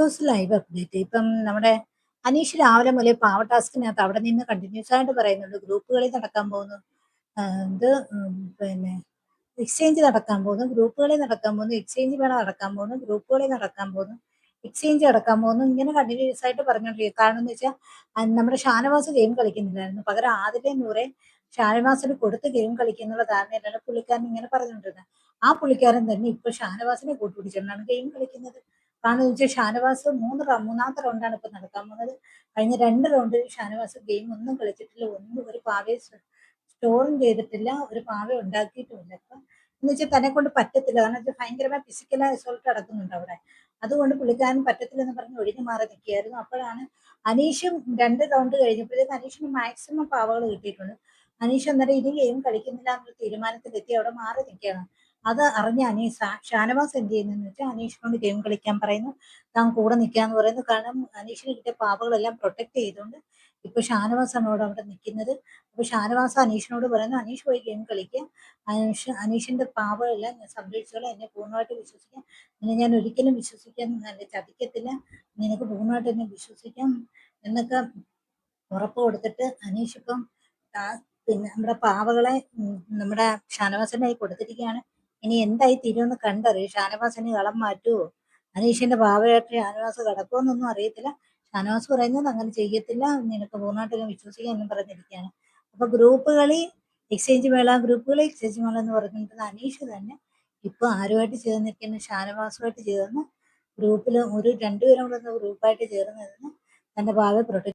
News live update. ഇപ്പം നമ്മുടെ അനീഷ് രാവിലെ മുതലേ പാവ ടാസ്കിനകത്ത് അവിടെ നിന്ന് കണ്ടിന്യൂസ് ആയിട്ട് പറയുന്നുണ്ട്. ഗ്രൂപ്പുകളിൽ നടക്കാൻ പോകുന്നു. ഇത് പിന്നെ എക്സ്ചേഞ്ച് നടക്കാൻ പോകുന്നു, ഗ്രൂപ്പുകളിൽ നടക്കാൻ പോകുന്നു, എക്സ്ചേഞ്ച് വേണം നടക്കാൻ പോകുന്നു, ഗ്രൂപ്പുകളിൽ നടക്കാൻ പോകുന്നു, എക്സ്ചേഞ്ച് നടക്കാൻ പോകുന്നു. ഇങ്ങനെ കണ്ടിന്യൂസ് ആയിട്ട് പറഞ്ഞുകൊണ്ടിരിക്കും. കാരണം എന്ന് വെച്ചാൽ നമ്മുടെ ഷാനവാസ് ഗെയിം കളിക്കുന്നില്ലായിരുന്നു. പകരം ആദിലെ നൂറെ ഷാനവാസിന് കൊടുത്ത് ഗെയിം കളിക്കുന്നുള്ള ധാരണയിലാണ് പുള്ളിക്കാരൻ ഇങ്ങനെ പറഞ്ഞുകൊണ്ടിരുന്നത്. ആ പുള്ളിക്കാരൻ തന്നെ ഇപ്പൊ ഷാനവാസിനെ കൂട്ടുപിടിച്ചുകൊണ്ടാണ് ഗെയിം കളിക്കുന്നത്. കാരണം എന്ന് വെച്ചാൽ ഷാനവാസ് മൂന്നാമത്തെ റൗണ്ടാണ് ഇപ്പൊ നടക്കാൻ പോകുന്നത്. കഴിഞ്ഞ 2 റൗണ്ടിൽ ഷാനവാസ് ഗെയിം ഒന്നും കളിച്ചിട്ടില്ല, ഒന്നും ഒരു പാവയെ സ്റ്റോറും ചെയ്തിട്ടില്ല, ഒരു പാവ ഉണ്ടാക്കിയിട്ടുമില്ല. ഇപ്പൊ എന്ന് വെച്ചാൽ തന്നെ കൊണ്ട് പറ്റത്തില്ല. കാരണം വെച്ചാൽ ഭയങ്കരമായി ഫിസിക്കലായ അസോൾട്ട് നടക്കുന്നുണ്ട് അവിടെ. അതുകൊണ്ട് പുള്ളിക്കാരൻ പറ്റത്തില്ലെന്ന് പറഞ്ഞ് ഒഴിഞ്ഞു മാറി നിൽക്കുകയായിരുന്നു. അപ്പോഴാണ് അനീഷും 2 റൗണ്ട് കഴിഞ്ഞപ്പോഴത്തേക്ക് അനീഷിന് മാക്സിമം പാവകൾ കിട്ടിയിട്ടുണ്ട്. അനീഷ് അന്നേരം ഇനി ഗെയിം കളിക്കുന്നില്ല എന്നുള്ള തീരുമാനത്തിലെത്തി അവിടെ മാറി നിൽക്കുകയാണ്. അത് അറിഞ്ഞ ഷാനവാസ് എന്ത് ചെയ്യുന്നതെന്ന് വെച്ചാൽ അനീഷിനോട് ഗെയിം കളിക്കാൻ പറയുന്നു, താൻ കൂടെ നിൽക്കാന്ന് പറയുന്നു. കാരണം അനീഷിന് കിട്ടിയ പാവകളെല്ലാം പ്രൊട്ടക്ട് ചെയ്തുകൊണ്ട് ഇപ്പൊ ഷാനവാസാണ് അവിടെ നിൽക്കുന്നത്. അപ്പൊ ഷാനവാസ് അനീഷിനോട് പറയുന്നു, അനീഷ് പോയി ഗെയിം കളിക്കുക, അനീഷിന്റെ പാവകളെല്ലാം ഞാൻ സംരക്ഷിച്ചോളാം, എന്നെ പൂർണ്ണമായിട്ട് വിശ്വസിക്കാം, നിന്നെ ഞാൻ ഒരിക്കലും വിശ്വസിക്കാൻ ചതിക്കത്തില്ല, നിനക്ക് പൂർണ്ണമായിട്ട് എന്നെ വിശ്വസിക്കാം എന്നൊക്കെ ഉറപ്പ് കൊടുത്തിട്ട് അനീഷ് ഇപ്പം പിന്നെ നമ്മുടെ പാവകളെ നമ്മുടെ ഷാനവാസിന്റെ കൈ കൊടുത്തിരിക്കുകയാണ്. ഇനി എന്തായി തീരുമെന്ന് കണ്ടറിയും. ഷാനവാസിന് കളം മാറ്റുമോ, അനീഷിന്റെ പാവയായിട്ട് ഷാനവാസ് കിടക്കുമെന്നൊന്നും അറിയത്തില്ല. ഷാനവാസ് പറയുന്നത് അങ്ങനെ ചെയ്യത്തില്ല, നിനക്ക് പൂർണ്ണമായിട്ട് വിശ്വസിക്കാൻ എന്നും പറഞ്ഞിരിക്കുകയാണ്. അപ്പൊ എക്സ്ചേഞ്ച് മേള ഗ്രൂപ്പുകളി എക്സ്ചേഞ്ച് മേള എന്ന് പറഞ്ഞിരിക്കുന്ന അനീഷ് തന്നെ ഇപ്പൊ ആരുമായിട്ട് ചേർന്നിരിക്കുന്ന ഷാനവാസുമായിട്ട് ചേർന്ന് ഗ്രൂപ്പിൽ ഒരു 2 പേരും കൂടെ ഗ്രൂപ്പായിട്ട് ചേർന്ന് തന്റെ പാവയെ പ്രൊട്ടക്ട്